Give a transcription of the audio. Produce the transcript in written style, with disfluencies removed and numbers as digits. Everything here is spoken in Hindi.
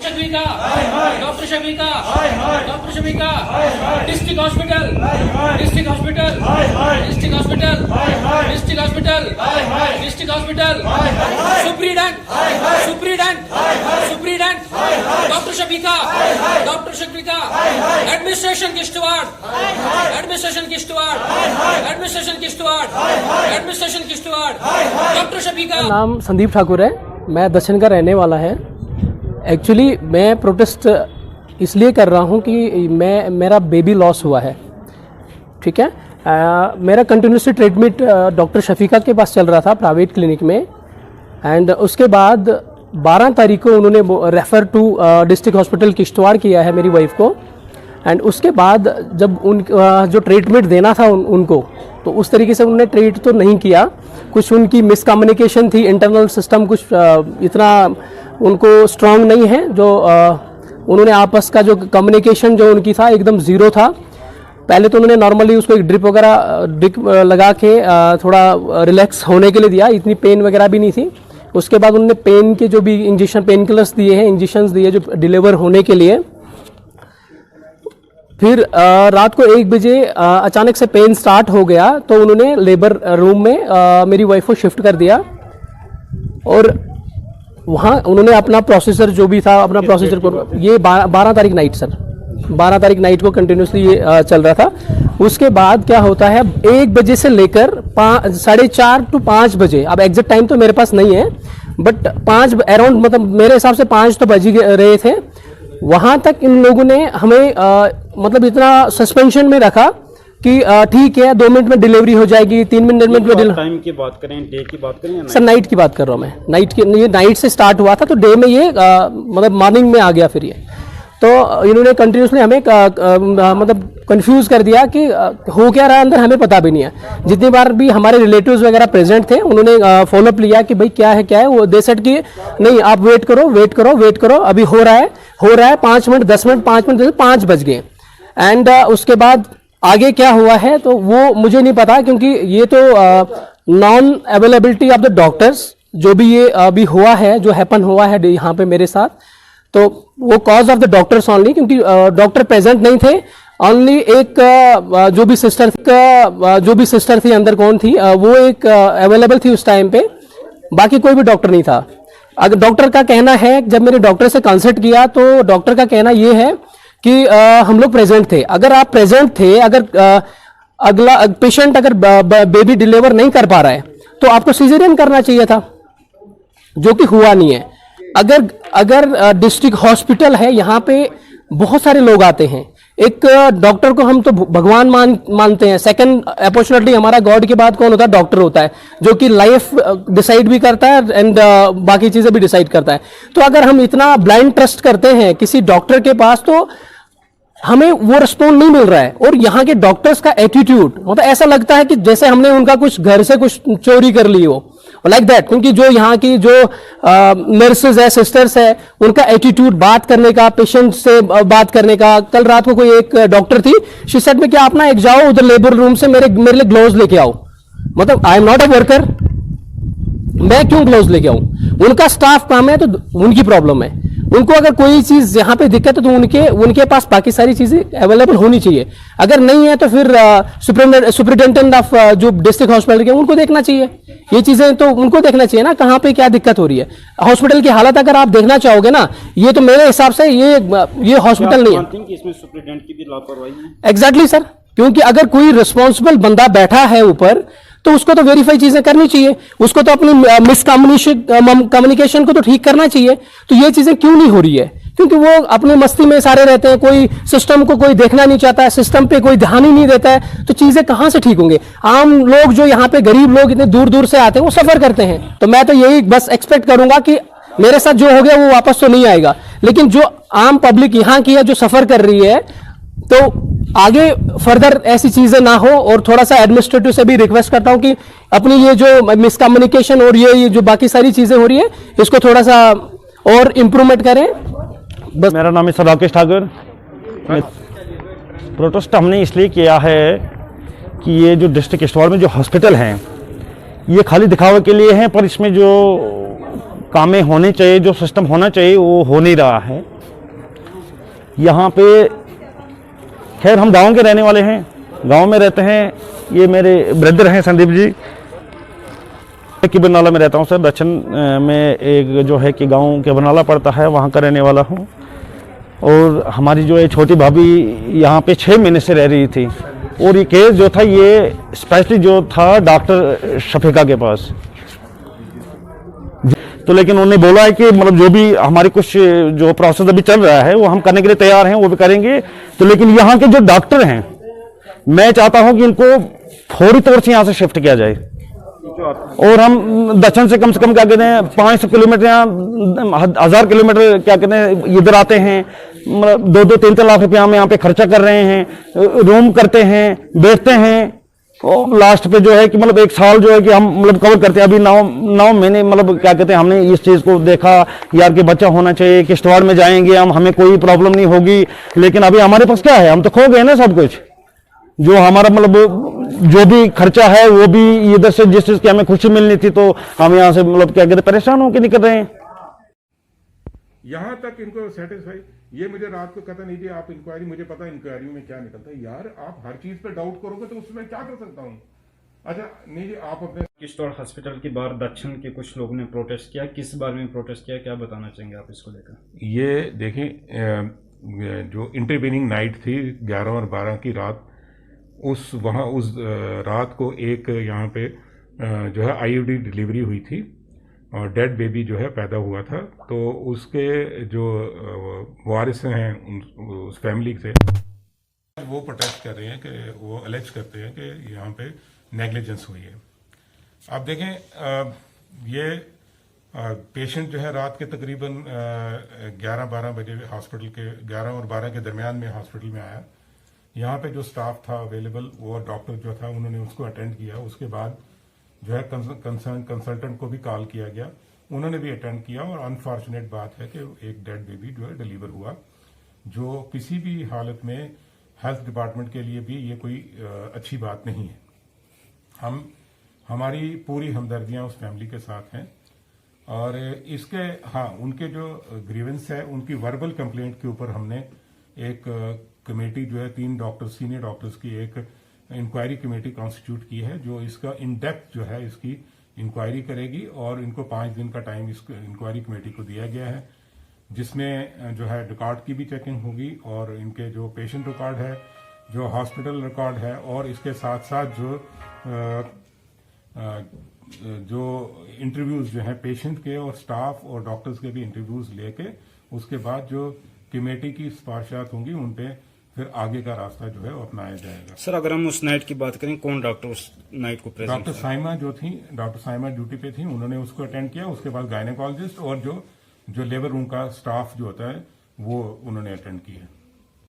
Shafiqa, doctor Shafika, doctor Shafika, district hospital, district hospital, district hospital, district hospital, district hospital, superintendent, superintendent, superintendent, doctor Shafika, doctor Shafika, administration की स्टुअर्ड, एडमिनिस्ट्रेशन की स्टुअर्ड, एडमिनिस्ट्रेशन की स्टुअर्ड, एडमिनिस्ट्रेशन की स्टुअर्ड, डॉक्टर शफीका। नाम संदीप ठाकुर है, मैं दक्षिण का रहने वाला है। एक्चुअली मैं प्रोटेस्ट इसलिए कर रहा हूँ कि मेरा बेबी लॉस हुआ है, ठीक है। मेरा कंटिन्यूसली ट्रीटमेंट डॉक्टर शफीका के पास चल रहा था प्राइवेट क्लिनिक में, एंड उसके बाद 12 तारीख को उन्होंने refer to district hospital Kishtwar किया है मेरी वाइफ को। एंड उसके बाद जब जो ट्रीटमेंट देना था उनको, तो उस तरीके से उन्होंने ट्रीट तो नहीं किया। कुछ उनकी मिसकम्युनिकेशन थी, इंटरनल सिस्टम कुछ इतना उनको स्ट्रांग नहीं है, जो उन्होंने आपस का जो कम्युनिकेशन जो उनकी था एकदम ज़ीरो था। पहले तो उन्होंने नॉर्मली उसको एक ड्रिप वगैरह लगा के थोड़ा रिलैक्स होने के लिए दिया, इतनी पेन वगैरह भी नहीं थी। उसके बाद उन्होंने पेन के जो भी इंजेक्शन, पेन किलर्स दिए हैं, इंजेक्शंस दिए जो डिलीवर होने के लिए। फिर रात को 1 बजे अचानक से पेन स्टार्ट हो गया, तो उन्होंने लेबर रूम में मेरी वाइफ को शिफ्ट कर दिया और वहाँ उन्होंने अपना प्रोसीजर जो भी था अपना प्रोसीजर को, ये 12 तारीख नाइट सर, 12 तारीख नाइट को कंटिन्यूसली ये चल रहा था। उसके बाद क्या होता है, 1 बजे से लेकर 4:30 to 5 बजे, अब एग्जैक्ट टाइम तो मेरे पास नहीं है, बट 5 अराउंड, मतलब मेरे हिसाब से 5 तो बज ही रहे थे। वहाँ तक इन लोगों ने हमें मतलब इतना सस्पेंशन में रखा कि ठीक है 2 मिनट में डिलीवरी हो जाएगी, 3 मिनट में टाइम की बात करें, डे की बात करें या सर नाइट की बात कर रहा हूँ मैं। नाइट की, ये नाइट से स्टार्ट हुआ था, तो डे में ये मतलब मॉर्निंग में आ गया फिर ये। तो इन्होंने कंटिन्यूसली हमें मतलब कंफ्यूज कर दिया कि हो क्या रहा है अंदर, हमें पता भी नहीं है। जितनी बार भी हमारे रिलेटिव्स वगैरह प्रेजेंट थे, उन्होंने फॉलोअप लिया कि भाई क्या है क्या है, वो दे सेड कि नहीं आप वेट करो वेट करो वेट करो, अभी हो रहा है 5 मिनट 10 मिनट 5 मिनट 5 बज गए। एंड उसके बाद आगे क्या हुआ है तो वो मुझे नहीं पता, क्योंकि ये तो non availability of the doctors जो भी ये अभी हुआ है, जो हैपन हुआ है यहाँ पे मेरे साथ, तो वो cause of the doctors only, क्योंकि डॉक्टर प्रेजेंट नहीं थे। ओनली एक जो भी सिस्टर थी अंदर, कौन थी वो एक अवेलेबल थी उस टाइम पे, बाकी कोई भी डॉक्टर नहीं था। अगर डॉक्टर का कहना है, जब मैंने डॉक्टर से कंसल्ट किया तो डॉक्टर का कहना ये है कि हम लोग प्रेजेंट थे। अगर आप प्रेजेंट थे, अगर अगला पेशेंट अगर बेबी डिलीवर नहीं कर पा रहा है तो आपको सिजेरियन करना चाहिए था, जो कि हुआ नहीं है। अगर डिस्ट्रिक्ट हॉस्पिटल है, यहाँ पे बहुत सारे लोग आते हैं। एक डॉक्टर को हम तो भगवान मानते हैं, सेकंड अपॉर्चुनिटी हमारा गॉड के बाद कौन होता है, डॉक्टर होता है, जो कि लाइफ डिसाइड भी करता है एंड बाकी चीजें भी डिसाइड करता है। तो अगर हम इतना ब्लाइंड ट्रस्ट करते हैं किसी डॉक्टर के पास, तो हमें वो रिस्पॉन्ड नहीं मिल रहा है। और यहाँ के डॉक्टर्स का एटीट्यूड, मतलब ऐसा लगता है कि जैसे हमने उनका कुछ घर से कुछ चोरी कर ली हो, लाइक दैट। क्योंकि जो यहाँ की जो नर्सेज है, सिस्टर्स है, उनका एटीट्यूड, बात करने का, पेशेंट से बात करने का। कल रात को कोई एक डॉक्टर थी, शी सेड में कि आप ना एक जाओ उधर लेबर रूम से मेरे लिए ग्लोव्स लेके आओ। मतलब I am not a worker, मैं क्यों ग्लोव्स लेके आऊं? उनका स्टाफ काम है तो उनकी प्रॉब्लम है। उनको अगर कोई चीज यहाँ पे दिक्कत है तो उनके पास बाकी सारी चीजें अवेलेबल होनी चाहिए। अगर नहीं है तो फिर सुपरिटेंडेंट ऑफ जो डिस्ट्रिक्ट हॉस्पिटल के, उनको देखना चाहिए ये चीजें, तो उनको देखना चाहिए ना कहाँ पे क्या दिक्कत हो रही है। हॉस्पिटल की हालत अगर आप देखना चाहोगे ना, ये तो मेरे हिसाब से ये हॉस्पिटल नहीं है। इसमें सुपरिटेंडेंट की भी लापरवाही है। एग्जैक्टली सर, क्योंकि अगर कोई रिस्पॉन्सिबल बंदा बैठा है ऊपर, तो उसको तो वेरीफाई चीजें करनी चाहिए, उसको तो अपनी कम्युनिकेशन को तो ठीक करना चाहिए। तो ये चीजें क्यों नहीं हो रही है? क्योंकि वो अपनी मस्ती में सारे रहते हैं, कोई सिस्टम को कोई देखना नहीं चाहता है, सिस्टम पे कोई ध्यान ही नहीं देता है, तो चीजें कहां से ठीक होंगे? आम लोग जो यहाँ पे, गरीब लोग इतने दूर दूर से आते हैं, वो सफर करते हैं। तो मैं तो यही बस एक्सपेक्ट करूंगा कि मेरे साथ जो हो गया वो वापस तो नहीं आएगा, लेकिन जो आम पब्लिक यहाँ की है, जो सफर कर रही है, तो आगे फर्दर ऐसी चीजें ना हो। और थोड़ा सा एडमिनिस्ट्रेटिव से भी रिक्वेस्ट करता हूं कि अपनी ये जो मिसकम्युनिकेशन और ये जो बाकी सारी चीजें हो रही है, इसको थोड़ा सा और इम्प्रूवमेंट करें। बस। मेरा नाम है राकेश ठाकुर, प्रोटेस्ट हमने इसलिए किया है कि ये जो डिस्ट्रिक्ट किश्तवाड़ में जो हॉस्पिटल हैं ये खाली दिखावे के लिए हैं, पर इसमें जो कामें होने चाहिए, जो सिस्टम होना चाहिए वो हो नहीं रहा है। यहाँ पे खैर हम गांव के रहने वाले हैं, गांव में रहते हैं। ये मेरे ब्रदर हैं संदीप जी, कि बरनाला में रहता हूँ सर। दक्षिण में एक जो है कि गांव के बरनाला पड़ता है, वहाँ का रहने वाला हूँ। और हमारी जो है छोटी भाभी यहाँ पे 6 महीने से रह रही थी, और ये केस जो था ये स्पेशली जो था डॉक्टर शफीका के पास। तो लेकिन उन्होंने बोला है कि मतलब जो भी हमारी कुछ जो प्रोसेस अभी चल रहा है वो हम करने के लिए तैयार हैं, वो भी करेंगे। तो लेकिन यहाँ के जो डॉक्टर हैं, मैं चाहता हूँ कि इनको फौरी तौर से यहाँ से शिफ्ट किया जाए। और हम दक्षिण से कम क्या कहते हैं 500 किलोमीटर या 1000 किलोमीटर क्या कहते हैं इधर आते हैं, मतलब 2-3 लाख रुपया हम यहाँ पे खर्चा कर रहे हैं, रूम करते हैं, बैठते हैं, और लास्ट पे जो है कि मतलब 1 साल जो है कि हम मतलब कवर करते हैं। अभी 9 महीने मतलब क्या कहते हैं हमने इस चीज को देखा यार कि बच्चा होना चाहिए, किश्तवाड़ में जाएंगे हम, हमें कोई प्रॉब्लम नहीं होगी। लेकिन अभी हमारे पास क्या है, हम तो खो गए ना सब कुछ। जो हमारा मतलब जो भी खर्चा है वो भी इधर से जिस चीज की हमें खुशी मिलनी थी, तो हम यहाँ से मतलब क्या कहते हैं परेशान होकर निकल रहे हैं। यहाँ तक इनको सेटिस्फाई, ये मुझे रात को कहता नहीं जी आप इंक्वायरी, मुझे पता है इंक्वायरी में क्या निकलता है। यार आप हर चीज पे डाउट करोगे तो उसमें क्या कर सकता हूँ। अच्छा नहीं जी आप अपने किश्तवाड़ हॉस्पिटल के बाहर दक्षिण के कुछ लोगों ने प्रोटेस्ट किया, किस बारे में प्रोटेस्ट किया, क्या बताना चाहेंगे आप इसको लेकर? ये देखें जो इंटरवीनिंग नाइट थी 11 और 12 की रात, उस रात को एक यहाँ पे जो है IUD डिलीवरी हुई थी और डेड बेबी जो है पैदा हुआ था। तो उसके जो वारिस हैं उस फैमिली से वो प्रोटेस्ट कर रहे हैं कि वो अलेज करते हैं कि यहाँ पे नेग्लिजेंस हुई है। आप देखें ये पेशेंट जो है रात के तकरीबन 11-12 बजे हॉस्पिटल के 11 और 12 के दरमियान में हॉस्पिटल में आया। यहाँ पे जो स्टाफ था अवेलेबल, वो डॉक्टर जो था उन्होंने उसको अटेंड किया। उसके बाद जो है कंसर्न कंसल्टेंट को भी कॉल किया गया, उन्होंने भी अटेंड किया। और अनफॉर्चुनेट बात है कि एक डेड बेबी जो है डिलीवर हुआ, जो किसी भी हालत में हेल्थ डिपार्टमेंट के लिए भी ये कोई अच्छी बात नहीं है। हमारी पूरी हमदर्दियां उस फैमिली के साथ हैं। और इसके उनके जो ग्रीवेंस है, उनकी वर्बल कंप्लेंट के ऊपर हमने एक कमेटी जो है 3 डॉक्टर सीनियर डॉक्टर्स की एक इंक्वायरी कमेटी कॉन्स्टिट्यूट की है, जो इसका इन डेप्थ जो है इसकी इंक्वायरी करेगी। और इनको 5 दिन का टाइम इस इंक्वायरी कमेटी को दिया गया है, जिसमें जो है रिकॉर्ड की भी चेकिंग होगी और इनके जो पेशेंट रिकॉर्ड है, जो हॉस्पिटल रिकॉर्ड है, और इसके साथ साथ जो इंटरव्यूज जो है पेशेंट के और स्टाफ और डॉक्टर्स के भी इंटरव्यूज लेके उसके बाद जो कमेटी की सिफारिशात होंगी उन पे फिर आगे का रास्ता जो है वो अपनाया जाएगा। सर अगर हम उस नाइट की बात करें, कौन डॉक्टर उस नाइट को प्रेजेंट? डॉक्टर साइमा जो थी, डॉक्टर साइमा ड्यूटी पे थी, उन्होंने उसको अटेंड किया। उसके बाद गायनेकोलॉजिस्ट और जो लेबर रूम का स्टाफ जो होता है वो उन्होंने अटेंड किया।